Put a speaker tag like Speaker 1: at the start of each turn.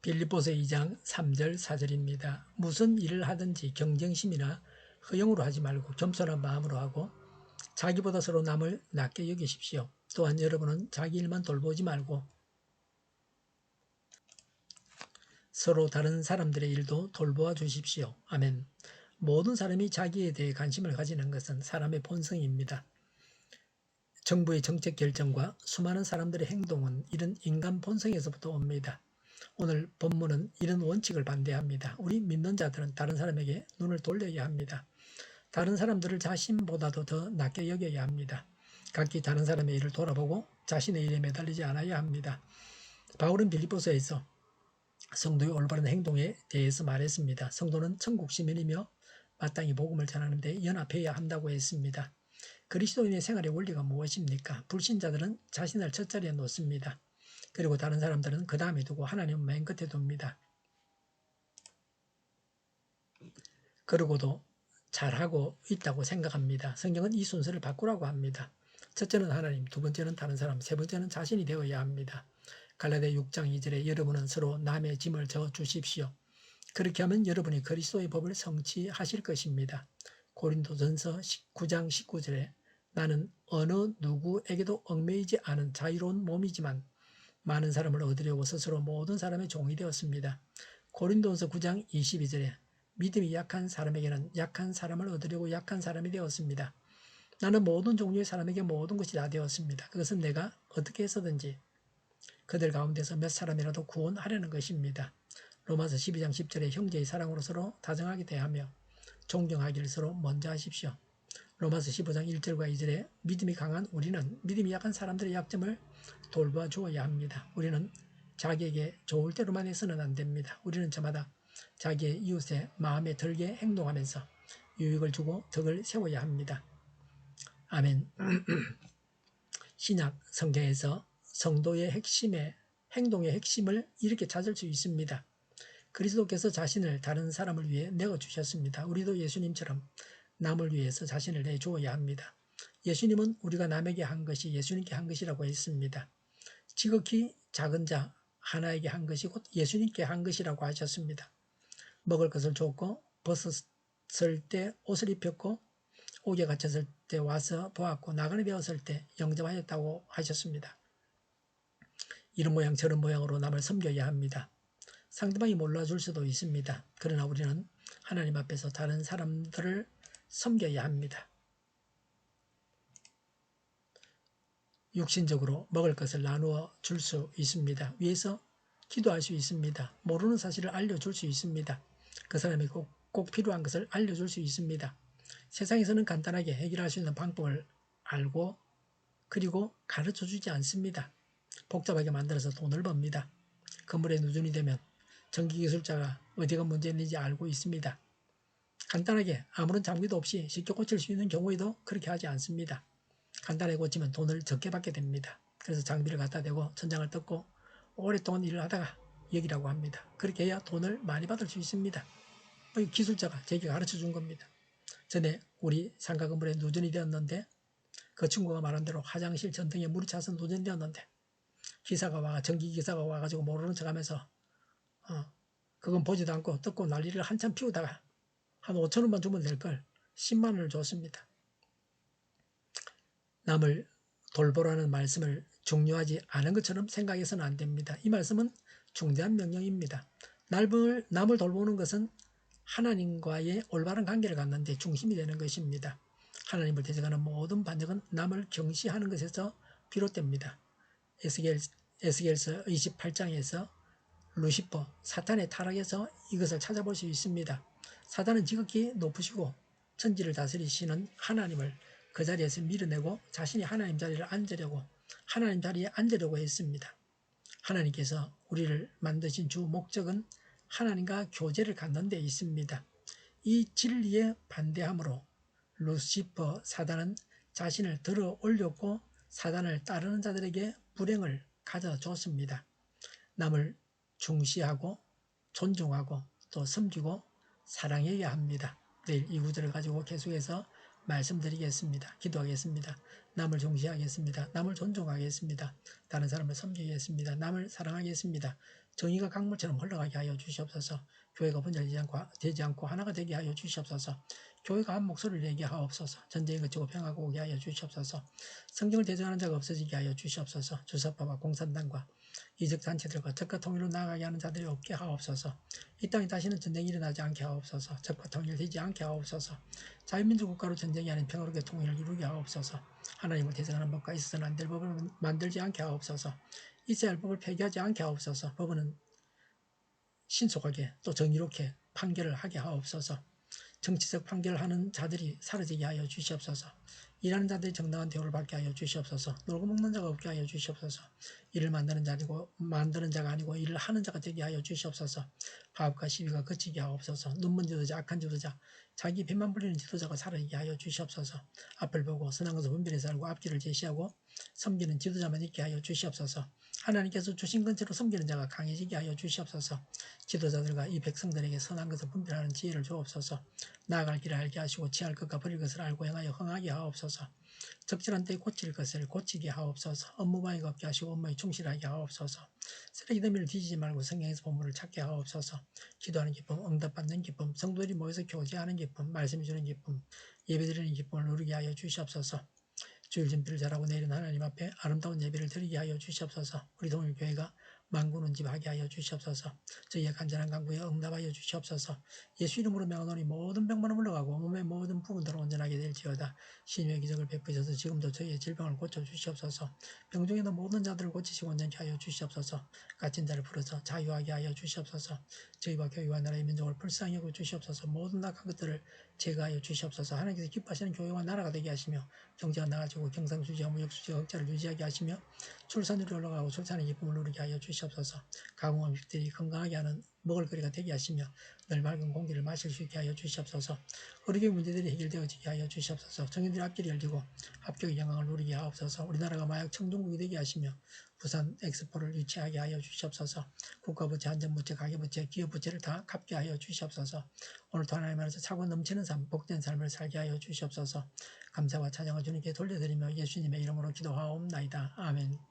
Speaker 1: 빌립보서 2장 3절 4절입니다. 무슨 일을 하든지 경쟁심이나 허영으로 하지 말고 겸손한 마음으로 하고 자기보다 서로 남을 낮게 여기십시오. 또한 여러분은 자기 일만 돌보지 말고 서로 다른 사람들의 일도 돌보아 주십시오. 아멘. 모든 사람이 자기에 대해 관심을 가지는 것은 사람의 본성입니다. 정부의 정책 결정과 수많은 사람들의 행동은 이런 인간 본성에서부터 옵니다. 오늘 본문은 이런 원칙을 반대합니다. 우리 믿는 자들은 다른 사람에게 눈을 돌려야 합니다. 다른 사람들을 자신보다도 더 낮게 여겨야 합니다. 각기 다른 사람의 일을 돌아보고 자신의 일에 매달리지 않아야 합니다. 바울은 빌립보서에서 성도의 올바른 행동에 대해서 말했습니다. 성도는 천국 시민이며 마땅히 복음을 전하는 데 연합해야 한다고 했습니다. 그리스도인의 생활의 원리가 무엇입니까? 불신자들은 자신을 첫자리에 놓습니다. 그리고 다른 사람들은 그 다음에 두고 하나님은 맨 끝에 둡니다. 그러고도 잘하고 있다고 생각합니다. 성경은 이 순서를 바꾸라고 합니다. 첫째는 하나님, 두 번째는 다른 사람, 세 번째는 자신이 되어야 합니다. 갈라디아 6장 2절에 여러분은 서로 남의 짐을 져 주십시오. 그렇게 하면 여러분이 그리스도의 법을 성취하실 것입니다. 고린도전서 9장 19절에 나는 어느 누구에게도 얽매이지 않은 자유로운 몸이지만 많은 사람을 얻으려고 스스로 모든 사람의 종이 되었습니다. 고린도전서 9장 22절에 믿음이 약한 사람에게는 약한 사람을 얻으려고 약한 사람이 되었습니다. 나는 모든 종류의 사람에게 모든 것이 다 되었습니다. 그것은 내가 어떻게 해서든지 그들 가운데서 몇 사람이라도 구원하려는 것입니다. 로마서 12장 10절에 형제의 사랑으로 서로 다정하게 대하며 존경하기를 서로 먼저 하십시오. 로마서 15장 1절과 2절에 믿음이 강한 우리는 믿음이 약한 사람들의 약점을 돌봐 주어야 합니다. 우리는 자기에게 좋을 대로만 해서는 안 됩니다. 우리는 저마다 자기의 이웃의 마음에 들게 행동하면서 유익을 주고 덕을 세워야 합니다. 아멘. 신약 성경에서 성도의 행동의 핵심을 이렇게 찾을 수 있습니다. 그리스도께서 자신을 다른 사람을 위해 내어주셨습니다. 우리도 예수님처럼 남을 위해서 자신을 내주어야 합니다. 예수님은 우리가 남에게 한 것이 예수님께 한 것이라고 했습니다. 지극히 작은 자 하나에게 한 것이 곧 예수님께 한 것이라고 하셨습니다. 먹을 것을 줬고 벗었을 때 옷을 입혔고 옥에 갇혔을 때 와서 보았고 나그네 되었을 때 영접하였다고 하셨습니다. 이런 모양 저런 모양으로 남을 섬겨야 합니다. 상대방이 몰라줄 수도 있습니다. 그러나 우리는 하나님 앞에서 다른 사람들을 섬겨야 합니다. 육신적으로 먹을 것을 나누어 줄 수 있습니다. 위해서 기도할 수 있습니다. 모르는 사실을 알려줄 수 있습니다. 그 사람이 꼭 필요한 것을 알려줄 수 있습니다. 세상에서는 간단하게 해결할 수 있는 방법을 알고 그리고 가르쳐주지 않습니다. 복잡하게 만들어서 돈을 법니다. 건물에 누전이 되면 전기기술자가 어디가 문제있는지 알고 있습니다. 간단하게 아무런 장비도 없이 쉽게 고칠 수 있는 경우에도 그렇게 하지 않습니다. 간단하게 고치면 돈을 적게 받게 됩니다. 그래서 장비를 갖다 대고 천장을 뜯고 오랫동안 일을 하다가 여기라고 합니다. 그렇게 해야 돈을 많이 받을 수 있습니다. 기술자가 제게 가르쳐 준 겁니다. 전에 우리 상가 건물에 누전이 되었는데 그 친구가 말한 대로 화장실 전등에 물이 차서 누전이 되었는데 전기기사가 와가지고 모르는 척하면서 그건 보지도 않고 뜯고 난리를 한참 피우다가 한 5천 원만 주면 될 걸 10만 원을 줬습니다. 남을 돌보라는 말씀을 중요하지 않은 것처럼 생각해서는 안 됩니다. 이 말씀은 중대한 명령입니다. 남을 돌보는 것은 하나님과의 올바른 관계를 갖는 데 중심이 되는 것입니다. 하나님을 대적하는 모든 반역은 남을 경시하는 것에서 비롯됩니다. 에스겔서 28장에서 루시퍼, 사탄의 타락에서 이것을 찾아볼 수 있습니다. 사탄은 지극히 높으시고 천지를 다스리시는 하나님을 그 자리에서 밀어내고 자신이 하나님 자리에 앉으려고 했습니다. 하나님께서 우리를 만드신 주 목적은 하나님과 교제를 갖는 데 있습니다. 이 진리에 반대함으로 루시퍼 사단은 자신을 들어 올렸고 사단을 따르는 자들에게 불행을 가져줬습니다. 남을 중시하고 존중하고 또 섬기고 사랑해야 합니다. 내일 이 구절을 가지고 계속해서 말씀드리겠습니다. 기도하겠습니다. 남을 중시하겠습니다. 남을 존중하겠습니다. 다른 사람을 섬기겠습니다. 남을 사랑하겠습니다. 정의가 강물처럼 흘러가게 하여 주시옵소서. 교회가 분열되지 않고 하나가 되게 하여 주시옵소서. 교회가 한 목소리를 내게 하옵소서. 전쟁이 그치고 평화가 오게 하여 주시옵소서. 성경을 대적하는 자가 없어지게 하여 주시옵소서. 주사파와 공산당과 이적 단체들과 적과 통일로 나아가게 하는 자들이 없게 하옵소서. 이 땅에 다시는 전쟁이 일어나지 않게 하옵소서. 적과 통일되지 않게 하옵소서. 자유민주 국가로 전쟁이 아닌 평화롭게 통일을 이루게 하옵소서. 하나님을 대적하는 법과 있어서는 안 될 법을 만들지 않게 하옵소서. 있어야 할 법을 폐기하지 않게 하옵소서. 법은 신속하게 또 정의롭게 판결을 하게 하옵소서. 정치적 판결을 하는 자들이 사라지게 하여 주시옵소서. 일하는 자들이 정당한 대우를 받게 하여 주시옵소서. 놀고 먹는 자가 없게 하여 주시옵소서. 일을 만드는 자가 아니고 일을 하는 자가 되게 하여 주시옵소서. 파업과 시위가 그치게 하옵소서. 눈먼 지도자, 악한 지도자, 자기 배만 불리는 지도자가 사라지게 하여 주시옵소서. 앞을 보고 선한 것을 분별해서 알고 앞길을 제시하고 섬기는 지도자만 있게 하여 주시옵소서. 하나님께서 주신 근처로 섬기는 자가 강해지게 하여 주시옵소서. 지도자들과 이 백성들에게 선한 것을 분별하는 지혜를 주옵소서. 나아갈 길을 알게 하시고 취할 것과 버릴 것을 알고 행하여 흥하게 하옵소서. 적절한 때에 고칠 것을 고치게 하옵소서. 업무방해가 없게 하시고 업무에 충실하게 하옵소서. 쓰레기 더미를 뒤지지 말고 성경에서 본문을 찾게 하옵소서. 기도하는 기쁨, 응답받는 기쁨, 성도들이 모여서 교제하는 기쁨, 말씀 주는 기쁨, 예배드리는 기쁨을 누리게 하여 주시옵소서. 주일 준비를 잘하고 내일은 하나님 앞에 아름다운 예배를 드리게 하여 주시옵소서. 우리 동일교회가 만군운집하게 하여 주시옵소서. 저희의 간절한 간구에 응답하여 주시옵소서. 예수 이름으로 명하노니 모든 병만은 물러가고 몸의 모든 부분들은 온전하게 될지어다. 신유의 기적을 베푸셔서 지금도 저희의 질병을 고쳐 주시옵소서. 병중에 있는 모든 자들을 고치시고 온전케 하여 주시옵소서. 갇힌 자를 풀어서 자유하게 하여 주시옵소서. 저희와 교회와 나라의 민족을 불쌍히 여겨 주시옵소서. 모든 악한 것들을 제거하여 주시옵소서. 하나님께서 기뻐하시는 교회와 나라가 되게 하시며 경제가 나아지고 경상수지와 무역수지와 흑자를 유지하게 하시며 출산율이 올라가고 출산의 기쁨을 누리게 하여 주시옵소서. 가공음식들이 건강하게 하는 먹을거리가 되게 하시며 늘 맑은 공기를 마실 수 있게 하여 주시옵소서. 의료계 문제들이 해결되어지게 하여 주시옵소서. 청년들의 앞길이 열리고 합격의 영광을 누리게 하옵소서. 우리나라가 마약 청정국이 되게 하시며 부산 엑스포를 유치하게 하여 주시옵소서. 국가부채, 안전부채, 가계부채, 기업부채를 다 갚게 하여 주시옵소서. 오늘도 하나님 안에서 차고 넘치는 삶, 복된 삶을 살게 하여 주시옵소서. 감사와 찬양을 주님께 돌려드리며 예수님의 이름으로 기도하옵나이다. 아멘.